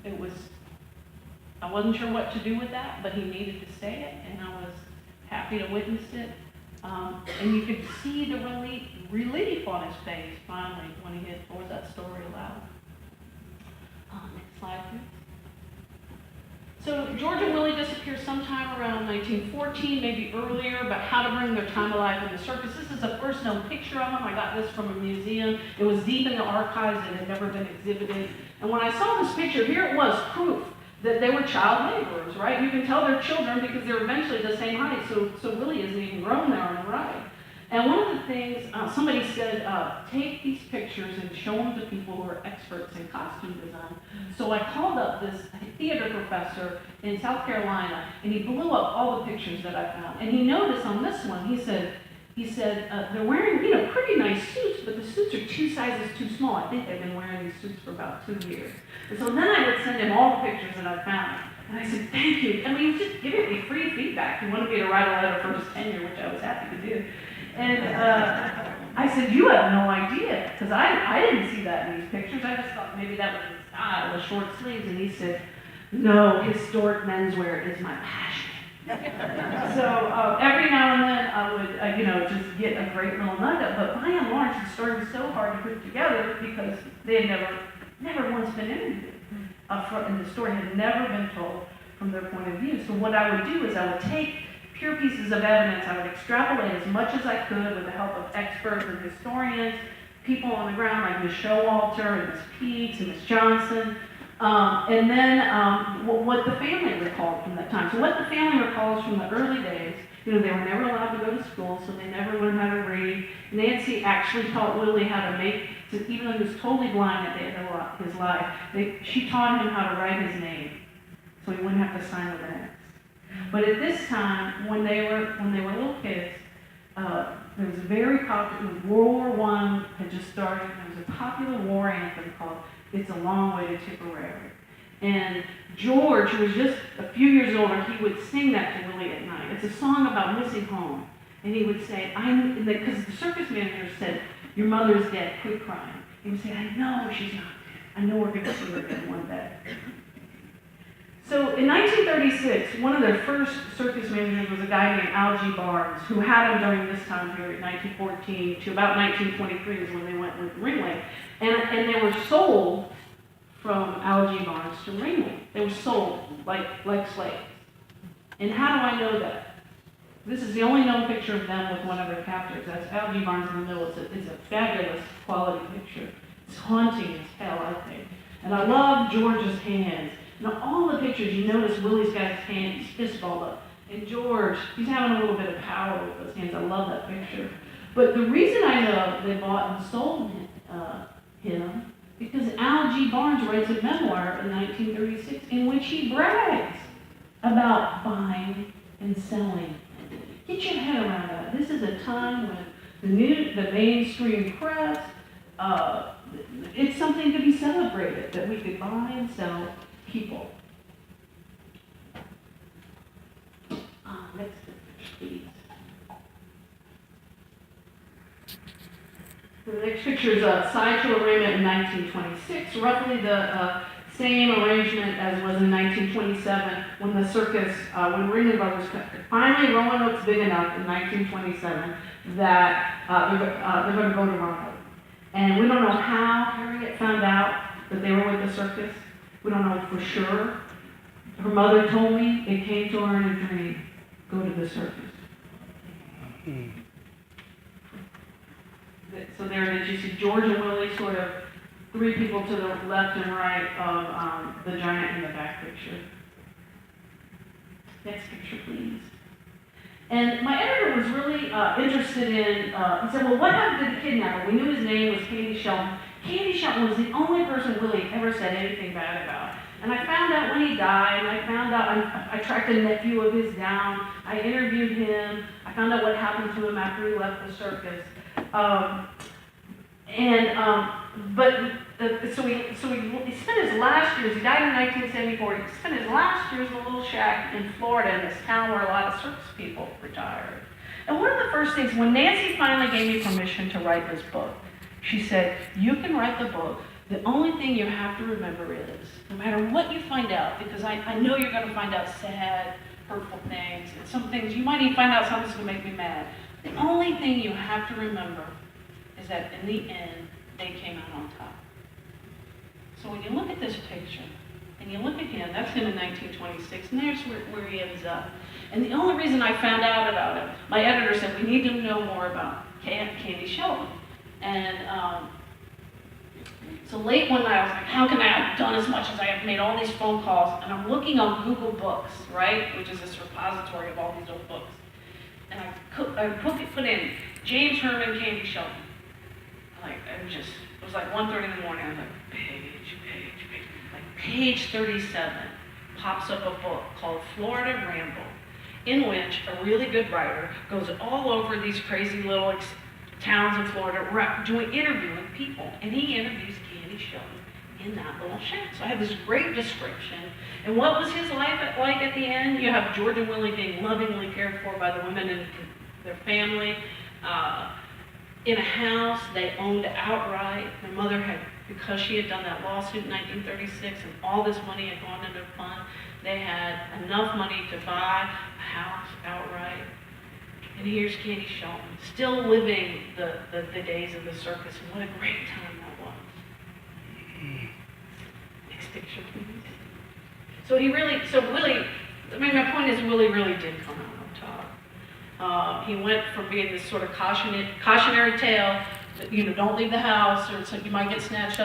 I wasn't sure what to do with that, but he needed to say it, and I was happy to witness it. And you could see the relief on his face finally when he had told that story aloud. Next slide, please. So George and Willie disappeared sometime around 1914, maybe earlier, about how to bring their time alive in the circus. This is the first known picture of them. I got this from a museum. It was deep in the archives and had never been exhibited. And when I saw this picture, here it was, proof that they were child laborers, right? You can tell they're children because they're eventually the same height, so Willie isn't even grown there on the right. And one of the things, somebody said, take these pictures and show them to people who are experts in costume design. So I called up this theater professor in South Carolina, and he blew up all the pictures that I found. And he noticed on this one, he said, they're wearing, pretty nice suits, but the suits are 2 sizes too small. I think they've been wearing these suits for about 2 years. And so then I would send him all the pictures that I found. And I said, thank you. I mean, just giving me free feedback. He wanted me to write a letter for his tenure, which I was happy to do. And I said, you have no idea, because I didn't see that in these pictures. I just thought maybe that was his style, the short sleeves. And he said, no, historic menswear is my passion. So every now and then I would, just get a great little nugget. But by and large, the story was so hard to put together because they had never once been interviewed. And the story had never been told from their point of view. So what I would do is I would take pure pieces of evidence. I would extrapolate as much as I could with the help of experts and historians, people on the ground like Ms. Showalter and Ms. Peets and Ms. Johnson, and then what the family recalled from that time. So what the family recalls from the early days, they were never allowed to go to school, so they never learned how to read. Nancy actually taught Willie how to even though he was totally blind at the end of his life, she taught him how to write his name, so he wouldn't have to sign with an X. But at this time, when they were little kids, there was a very popular, World War I had just started, there was a popular war anthem called It's a Long Way to Tipperary. And George, who was just a few years older, he would sing that to Willie at night. It's a song about missing home. And he would say, because the circus manager said, your mother's dead, quit crying. He would say, I know she's not dead. I know we're going to see her again one day. So in 1936, one of their first circus managers was a guy named Algie Barnes, who had him during this time period, 1914 to about 1923 is when they went with Ringling. And they were sold from Algie Barnes to Ringling. They were sold like slaves. And how do I know that? This is the only known picture of them with one of their captors. That's Algie Barnes in the middle. It's a fabulous quality picture. It's haunting as hell, I think. And I love George's hands. Now, all the pictures, you notice Willie's got his hand, he's fist-balled up. And George, he's having a little bit of power with those hands. I love that picture. But the reason I know they bought and sold him, because Algie Barnes writes a memoir in 1936 in which he brags about buying and selling. Get your head around that. This is a time when the mainstream press, it's something to be celebrated, that we could buy and sell people. Next picture, please. The next picture is a sideshow arraignment in 1926, roughly the same arrangement as was in 1927 when the circus, when Ringling Brothers finally Roanoke's big enough in 1927 that they're going to go to Roanoke. And we don't know how Harriet found out that they were with the circus. We don't know for sure. Her mother told me it came to her in a dream. Go to the circus. So there it is. You see George and Willie, sort of 3 people to the left and right of the giant in the back picture. Next picture, please. And my editor was really interested in, he said, well, what happened to the kidnapper? We knew his name was Candy Shelton. Candy Shelton was the only person Willie ever said anything bad about. And I found out when he died, and I found out, I tracked a nephew of his down, I interviewed him, I found out what happened to him after he left the circus. So he spent his last years, he died in 1974, he spent his last years in a little shack in Florida, in this town where a lot of circus people retired. And one of the first things, when Nancy finally gave me permission to write this book, she said, you can write the book, The only thing you have to remember is, no matter what you find out, because I know you're going to find out sad, hurtful things, and some things, you might even find out something's going to make me mad. The only thing you have to remember is that in the end, they came out on top. So when you look at this picture, and you look at him, that's him in 1926, and there's where he ends up. And the only reason I found out about him, my editor said, we need to know more about Candy Shelton. And so late one night, I was like, how can I have done as much as I have made all these phone calls? And I'm looking on Google Books, right, which is this repository of all these old books. And I put in James Herman, Candy Shelton. It was like 1:30 in the morning. I was like, page. Like page 37 pops up a book called Florida Ramble, in which a really good writer goes all over these crazy little towns in Florida, interviewing people, and he interviews Candy Shelton in that little shack. So I have this great description. And what was his life like at the end? You have George and Willie being lovingly cared for by the women in their family. In a house they owned outright. Their mother had, because she had done that lawsuit in 1936 and all this money had gone into a fund, they had enough money to buy a house outright. And here's Candy Shelton, still living the days of the circus, and what a great time that was. Next picture, please. So Willie, my point is Willie really did come out on top. He went from being this sort of cautionary tale, that, don't leave the house, or it's like you might get snatched up.